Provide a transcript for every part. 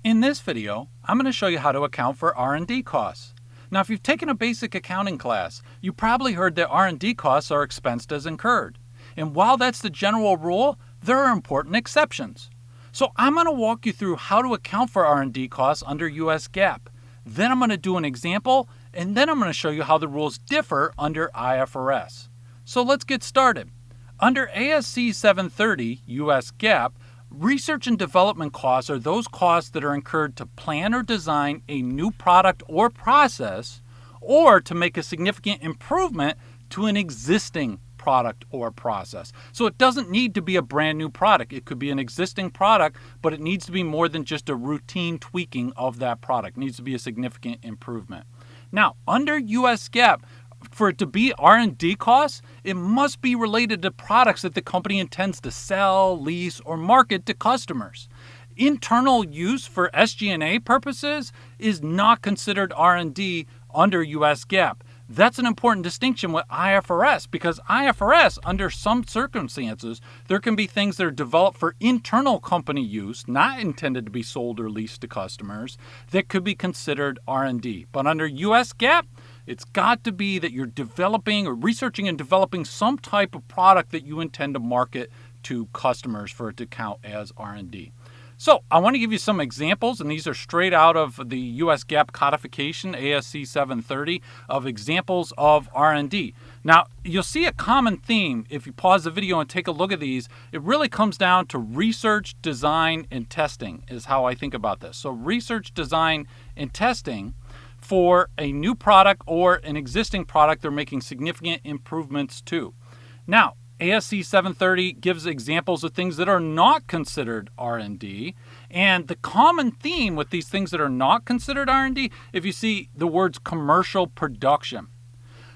In this video, I'm going to show you how to account for R&D costs. Now, if you've taken a basic accounting class, you probably heard that R&D costs are expensed as incurred. And while that's the general rule, there are important exceptions. So I'm going to walk you through how to account for R&D costs under US GAAP. Then I'm going to do an example, and then I'm going to show you how the rules differ under IFRS. So let's get started. Under ASC 730 US GAAP, research and development costs are those costs that are incurred to plan or design a new product or process, or to make a significant improvement to an existing product or process. So it doesn't need to be a brand new product. It could be an existing product, but it needs to be more than just a routine tweaking of that product. It needs to be a significant improvement. Now, under US GAAP, for it to be R&D costs, it must be related to products that the company intends to sell, lease, or market to customers. Internal use for SG&A purposes is not considered R&D under US GAAP. That's an important distinction with IFRS, because IFRS, under some circumstances, there can be things that are developed for internal company use, not intended to be sold or leased to customers, that could be considered R&D. But under US GAAP, it's got to be that you're developing or researching and developing some type of product that you intend to market to customers for it to count as R&D. So I want to give you some examples, and these are straight out of the US GAAP codification, ASC 730, of examples of R&D. Now, you'll see a common theme if you pause the video and take a look at these. It really comes down to research, design, and testing is how I think about this. So research, design, and testing for a new product or an existing product they're making significant improvements to. Now, ASC 730 gives examples of things that are not considered R&D, and the common theme with these things that are not considered R&D, if you see the words commercial production.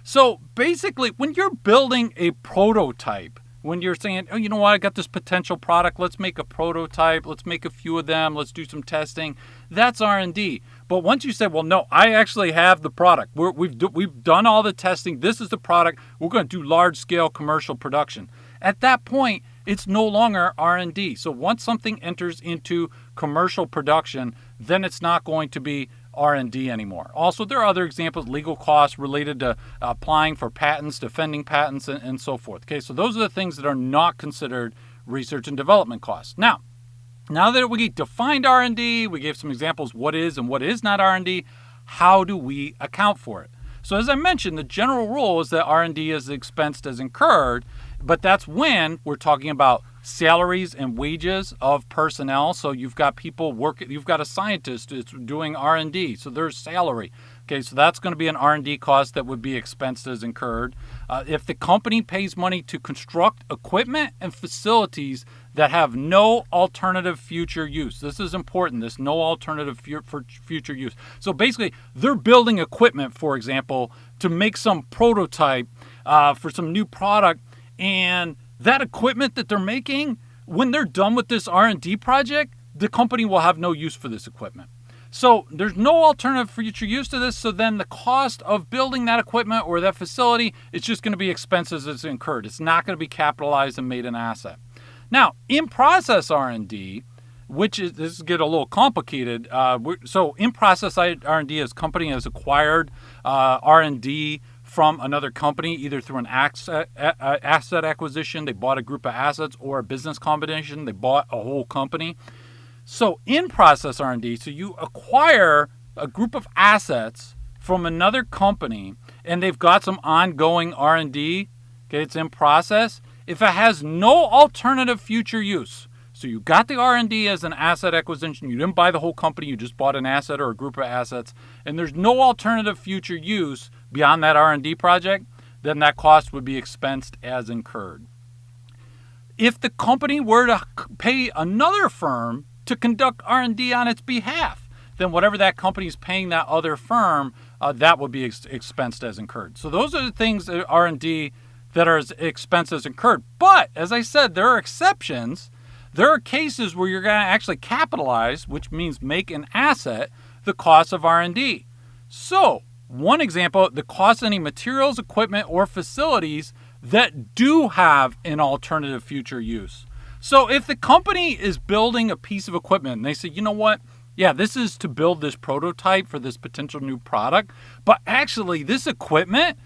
So basically, when you're building a prototype, when you're saying, oh, you know what, I got this potential product, let's make a prototype, let's make a few of them, let's do some testing, that's R&D. But once you say, well, no, I actually have the product, we've done all the testing, this is the product, we're going to do large-scale commercial production. At that point, it's no longer R&D. So once something enters into commercial production, then it's not going to be R&D anymore. Also, there are other examples, legal costs related to applying for patents, defending patents, and so forth. Okay, so those are the things that are not considered research and development costs. Now that we defined R&D, we gave some examples what is and what is not R&D, how do we account for it? So as I mentioned, the general rule is that R&D is expensed as incurred, but that's when we're talking about salaries and wages of personnel. So you've got people working, you've got a scientist that's doing R&D, so there's salary. Okay, so that's going to be an R&D cost that would be expensed as incurred. If the company pays money to construct equipment and facilities that have no alternative future use. This is important, this no alternative for future use. So basically, they're building equipment, for example, to make some prototype for some new product, and that equipment that they're making, when they're done with this R&D project, the company will have no use for this equipment. So there's no alternative future use to this, so then the cost of building that equipment or that facility is just going to be expenses as incurred. It's not going to be capitalized and made an asset. Now, in-process R&D, this is get a little complicated. So in-process R&D is company has acquired R&D from another company, either through an asset acquisition, they bought a group of assets, or a business combination, they bought a whole company. So in-process R&D, so you acquire a group of assets from another company, and they've got some ongoing R&D, okay, it's in process. If it has no alternative future use, so you got the R&D as an asset acquisition, you didn't buy the whole company, you just bought an asset or a group of assets, and there's no alternative future use beyond that R&D project, then that cost would be expensed as incurred. If the company were to pay another firm to conduct R&D on its behalf, then whatever that company is paying that other firm, that would be expensed as incurred. So those are the things that R&D that are expensed as incurred. But as I said, there are exceptions. There are cases where you're going to actually capitalize, which means make an asset, the cost of R&D. So one example, the cost of any materials, equipment, or facilities that do have an alternative future use. So if the company is building a piece of equipment and they say, you know what, Yeah, this is to build this prototype for this potential new product. But actually, this equipment,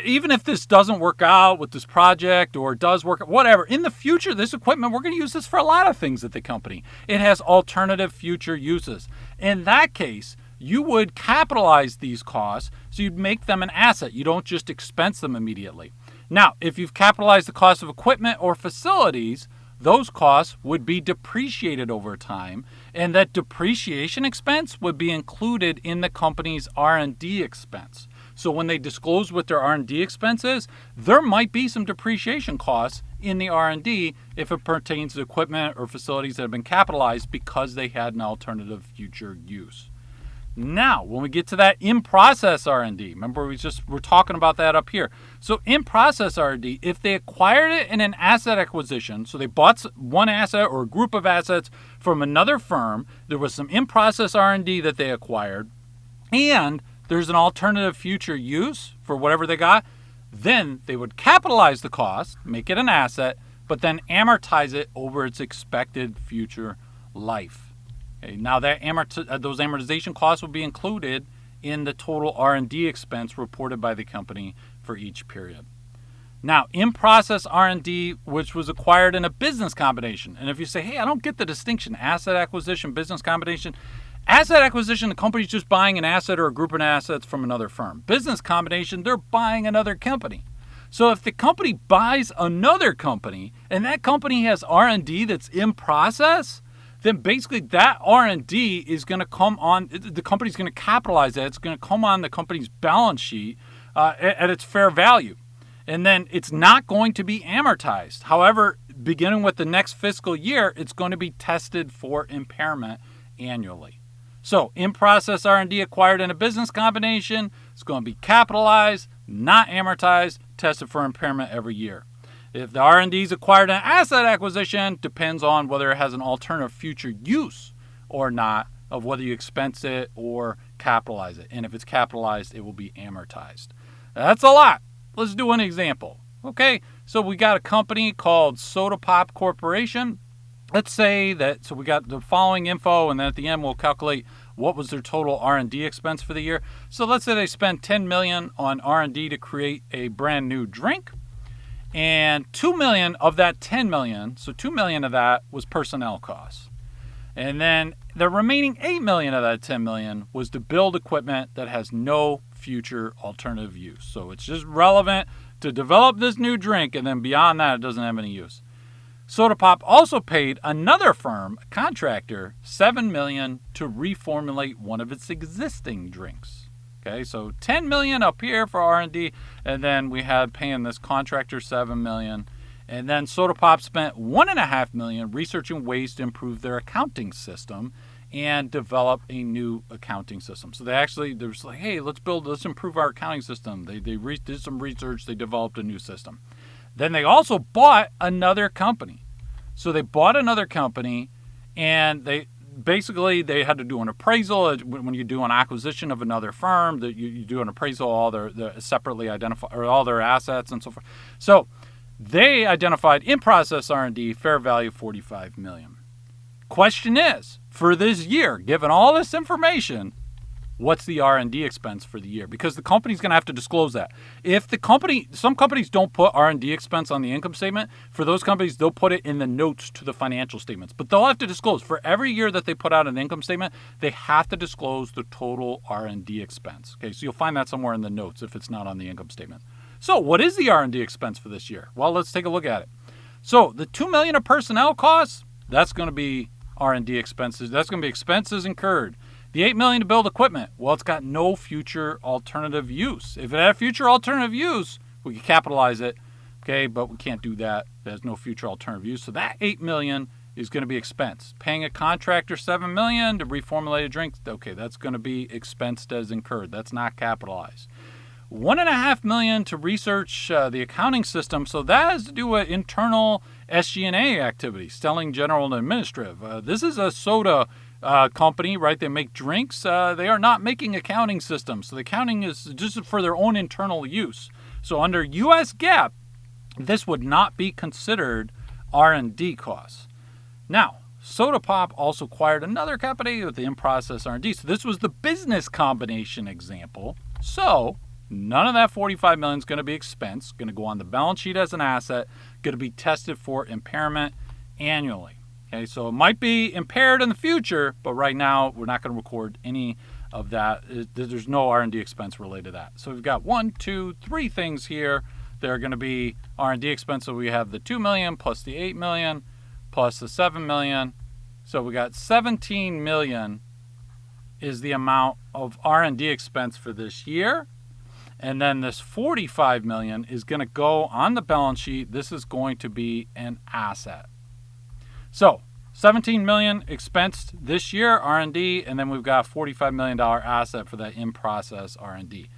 even if this doesn't work out with this project or does work, whatever, in the future, this equipment, we're going to use this for a lot of things at the company. It has alternative future uses. In that case, you would capitalize these costs, so you'd make them an asset. You don't just expense them immediately. Now, if you've capitalized the cost of equipment or facilities, those costs would be depreciated over time, and that depreciation expense would be included in the company's R&D expense. So when they disclose what their R&D expense is, there might be some depreciation costs in the R&D if it pertains to equipment or facilities that have been capitalized because they had an alternative future use. Now, when we get to that in-process R&D, remember we're talking about that up here. So in-process R&D, if they acquired it in an asset acquisition, so they bought one asset or a group of assets from another firm, there was some in-process R&D that they acquired, and there's an alternative future use for whatever they got, then they would capitalize the cost, make it an asset, but then amortize it over its expected future life. Okay, now that those amortization costs will be included in the total R&D expense reported by the company for each period. Now, in-process R&D, which was acquired in a business combination. And if you say, hey, I don't get the distinction, asset acquisition, business combination. Asset acquisition, the company's just buying an asset or a group of assets from another firm. Business combination, they're buying another company. So if the company buys another company and that company has R&D that's in process, then basically that R&D is going to come on, the company's going to capitalize that. It's going to come on the company's balance sheet at its fair value. And then it's not going to be amortized. However, beginning with the next fiscal year, it's going to be tested for impairment annually. So in-process R&D acquired in a business combination, it's going to be capitalized, not amortized, tested for impairment every year. If the R&D is acquired in an asset acquisition, depends on whether it has an alternative future use or not, of whether you expense it or capitalize it. And if it's capitalized, it will be amortized. That's a lot. Let's do an example. Okay, so we got a company called Soda Pop Corporation. Let's say that, so we got the following info, and then at the end we'll calculate what was their total R&D expense for the year. So let's say they spent $10 million on R&D to create a brand new drink. And $2 million of that $10 million, so $2 million of that was personnel costs. And then the remaining $8 million of that $10 million was to build equipment that has no future alternative use. So it's just relevant to develop this new drink, and then beyond that, it doesn't have any use. Soda Pop also paid another firm, a contractor, $7 million to reformulate one of its existing drinks. Okay, so $10 million up here for R&D, and then we had paying this contractor $7 million, and then Soda Pop spent $1.5 million researching ways to improve their accounting system and develop a new accounting system. So they're just like, hey, let's improve our accounting system. They did some research, they developed a new system. Then they also bought another company. So they bought another company, and they had to do an appraisal. When you do an acquisition of another firm, that you do an appraisal, all their separately identify, or all their assets and so forth. So they identified in-process R&D fair value $45 million. Question is, for this year, given all this information, what's the R&D expense for the year? Because the company's going to have to disclose that. Some companies don't put R&D expense on the income statement. For those companies, they'll put it in the notes to the financial statements. But they'll have to disclose. For every year that they put out an income statement, they have to disclose the total R&D expense. Okay, so you'll find that somewhere in the notes if it's not on the income statement. So what is the R&D expense for this year? Well, let's take a look at it. So the $2 million of personnel costs, that's going to be R&D expenses. That's going to be expenses incurred. The $8 million to build equipment, well, it's got no future alternative use. If it had future alternative use, we could capitalize it, okay, but we can't do that. It has no future alternative use. So that $8 million is going to be expense. Paying a contractor $7 million to reformulate a drink, okay, that's going to be expensed as incurred. That's not capitalized. $1.5 million to research the accounting system. So that has to do with internal SG&A activities, selling, general, and administrative. This is a soda company, right? They make drinks. They are not making accounting systems. So the accounting is just for their own internal use. So under U.S. GAAP, this would not be considered R&D costs. Now, Soda Pop also acquired another company with the in-process R&D. So this was the business combination example. So none of that $45 million is going to be expense, going to go on the balance sheet as an asset, going to be tested for impairment annually. Okay, so it might be impaired in the future, but right now we're not going to record any of that. There's no R&D expense related to that. So we've got 1, 2, 3 things here that are going to be R&D expense. So we have the $2 million plus the $8 million plus the $7 million. So we got $17 million is the amount of R&D expense for this year. And then this $45 million is going to go on the balance sheet. This is going to be an asset. So $17 million expensed this year, R&D, and then we've got a $45 million asset for that in-process R&D.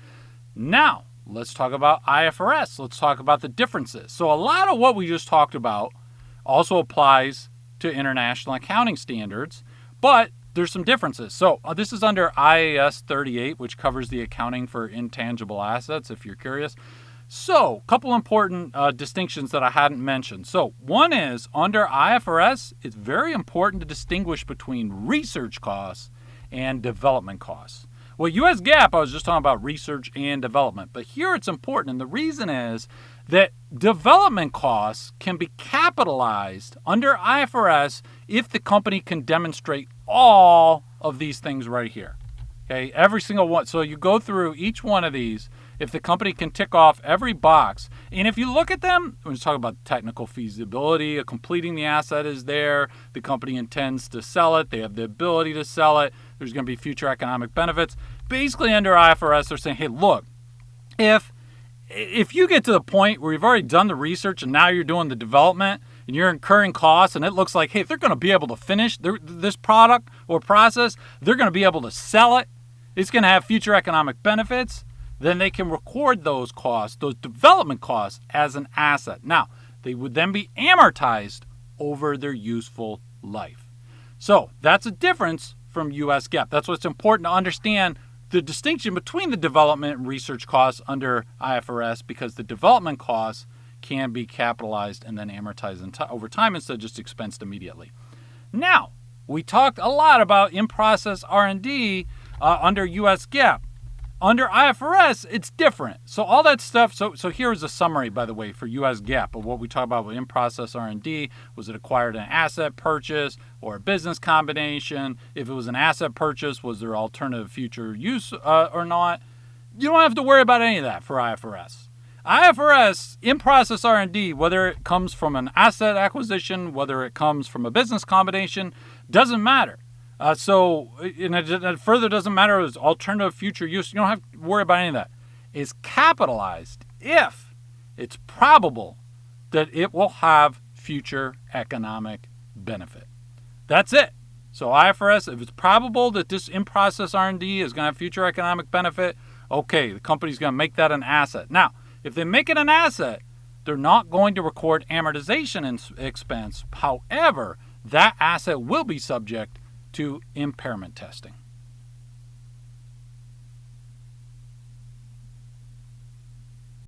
Now, let's talk about IFRS. Let's talk about the differences. So a lot of what we just talked about also applies to international accounting standards, but there's some differences. So this is under IAS 38, which covers the accounting for intangible assets, if you're curious. So a couple important distinctions that I hadn't mentioned. So one is under IFRS, it's very important to distinguish between research costs and development costs. Well, US GAAP, I was just talking about research and development, but here it's important, and the reason is that development costs can be capitalized under IFRS if the company can demonstrate all of these things right here. Okay, every single one. So you go through each one of these. If the company can tick off every box, and if you look at them, when you talk about technical feasibility of completing the asset is there, the company intends to sell it, they have the ability to sell it, there's going to be future economic benefits. Basically under IFRS, they're saying, hey, look, if you get to the point where you've already done the research and now you're doing the development and you're incurring costs and it looks like, hey, if they're going to be able to finish this product or process, they're going to be able to sell it, it's going to have future economic benefits, then they can record those costs, those development costs, as an asset. Now, they would then be amortized over their useful life. So that's a difference from US GAAP. That's what's important to understand, the distinction between the development and research costs under IFRS, because the development costs can be capitalized and then amortized over time instead of just expensed immediately. Now, we talked a lot about in-process R&D under US GAAP. Under IFRS, it's different. So all that stuff, so here's a summary, by the way, for US GAAP of what we talk about with in-process R&D. Was it acquired an asset purchase or a business combination? If it was an asset purchase, was there alternative future use or not? You don't have to worry about any of that for IFRS. IFRS, in-process R&D, whether it comes from an asset acquisition, whether it comes from a business combination, doesn't matter. And it further doesn't matter as alternative future use. You don't have to worry about any of that. It's capitalized if it's probable that it will have future economic benefit. That's it. So IFRS, if it's probable that this in-process R&D is going to have future economic benefit, okay, the company's going to make that an asset. Now, if they make it an asset, they're not going to record amortization expense. However, that asset will be subject to impairment testing.